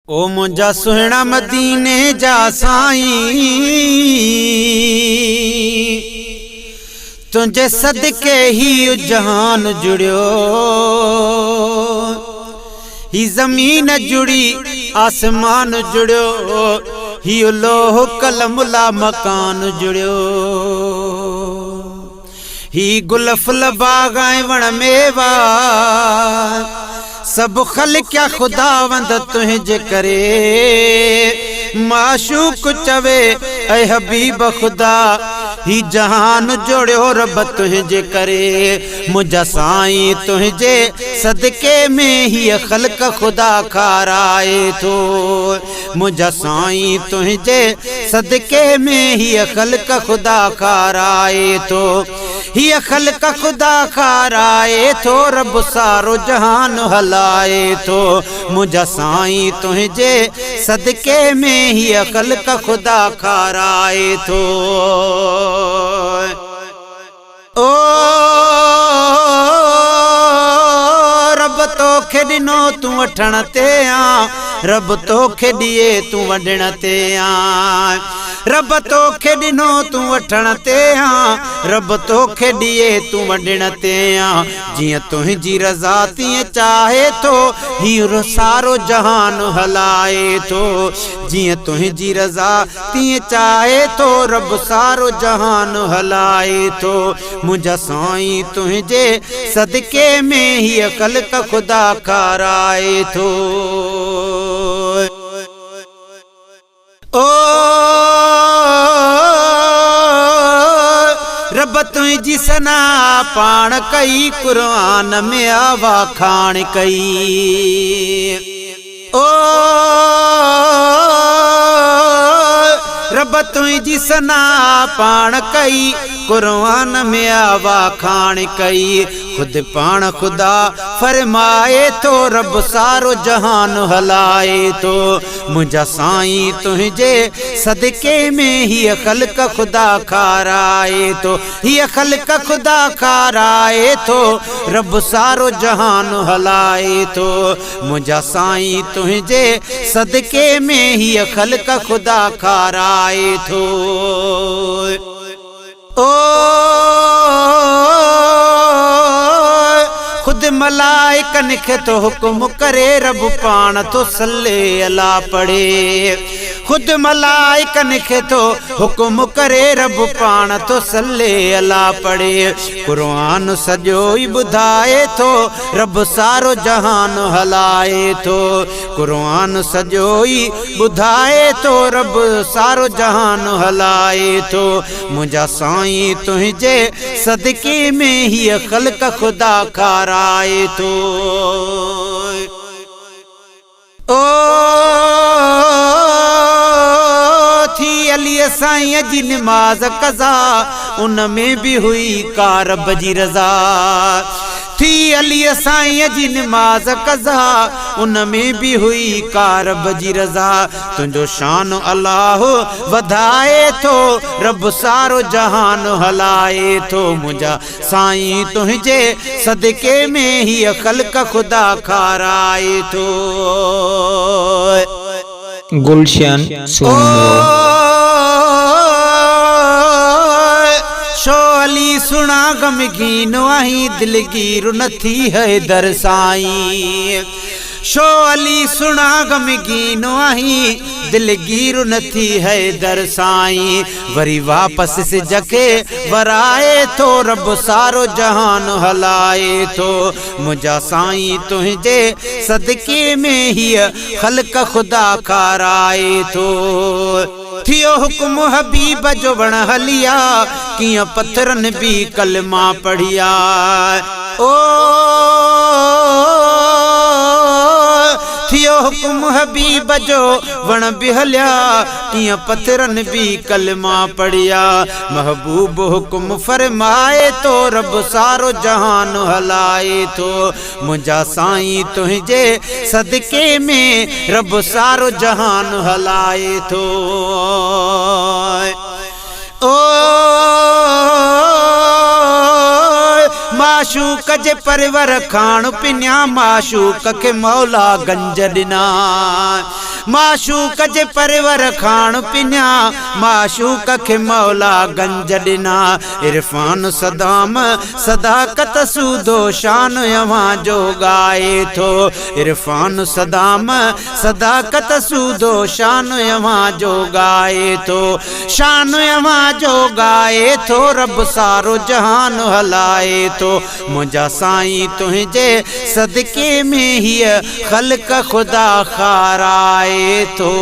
ओ मुंजा सुहिणा मदीने जा साईं, तुझे सदके ही जहान जुड़ियो। ही जमीन जुड़ी आसमान जुड़ियो, ही लोह कलम ला मकान जुड़ियो। ही गुल फुल बागाए वण मेवा, सब खल क्या खुदावंद तुझे करे। माशूक चवे ऐ हबीब खुदा, ही जहान जोड़ियो रब तुझे करे। मुझा साईं तुझे सदके में ही खल्क खुदा खाराए थो। मुझा साईं तुझे सदके में ही खल्क खुदा खाराए थो। ही खल्क खुदा खाराए थो, रब सारो जहान हलाए थो। मुझा साईं तुझे सदके में ही खल्क खुदा खाराए थो। ओ रब तोखे ॾिनो तूं वठण ते आ, रब तोखे ॾिए तूं वॾण ते आ। रब तोखे ॾिनो तूं वठण ते आ, रब तोखे ॾिए तूं वॾण ते आ। जीअं तुंहिंजी रज़ा तीअं चाहे थो, हीअ सारो जहान हलाए थो। जीअं तुंहिंजी रज़ा तीअं चाहे थो, रब सारो जहान हलाए थो। मुंहिंजा साईं तुंहिंजे सदके में हीअ खल्क खुदा खाराए थो। ओ रब तुझी सना पाण कई, कुरान में आवा खान कई। ओ रब तुझी सना पाण कई, कुरान में आवा खान कई। खुद पाण खुदा फरमाए तो, रब सारो जहान हलाए तो। मुझा साईं तुझे सदके में ही खल्क खुदा खाराए तो। ही खल्क खुदा खाराए तो, रब सारो जहान हलाए तो। मुझा साईं तुझे सदके में ही खल्क खुदा खाराए तो। ओ खुद मलाइकन खे तो हुकुम करे, रब पाण तो सल्ले अला पढ़े। खुद मलाइकन खे तो हुकुम करे, रब पाण तो सल्ले अला पढ़े। कुरान सॼो ई ॿुधाए थो, रब सारो जहान हलाए थो। कुरान सॼो ई ॿुधाए थो, रब सारो जहान हलाए थो। मुंहिंजा साईं तुंहिंजे सदके में हीअ खल्क खुदा खाराए थो। ओ थी अली साईं जी नमाज कज़ा, उन में भी हुई का रब जी रज़ा। थी अली साईं जी नमाज कज़ा, उन में भी हुई का रब जी रज़ा। तुंहिंजो शान अल्लाह वधाए थो, रब सारो जहान हलाए थो। मुंहिंजा साईं तुंहिंजे सदके में ही खल्क खुदा खाराए थो। गुलशन शो अली सुना गमगीन आही, दिलगीर नथी है दर साईं। शो अली सुना गमगीन आही, दिलगीर नथी है दर साईं। वरी वापस से जके वराए थो, रब सारो जहान हलाए थो। मुझा साईं तुझे सदके में ही खल्क खुदा खाराए थो। थियो हुकुम हबीब जो वण हलिया, किया पत्थरन भी कलमा पढ़िया। ओ थियो हुकुम हबीब जो वण भी हलिया, किया पत्थरन भी कलमा पढ़िया। महबूब हुकुम फरमाए तो, रब सारो जहान हलाए थो। मुझा साईं तुझे सदके में रब सारो जहान हलाए थो। ओ माशूक जे परवर खान पिन्या, माशूक के मौला गंज दिना। माशूक जे परवर खाण पिन्या माशूक खे मौला गंज ॾिना इरफान सदाम सदाकत सूदो शान अवां जो गाए थो इरफान सदाम सदाकत सूदो शान अवां जो गाए थो शान अवां जो गाए थो रब सारो जहान हलाए थो मुंहिंजा साईं तुंहिंजे सदके में हीअ ख़ल्क़ ख़ुदा खाराए थो।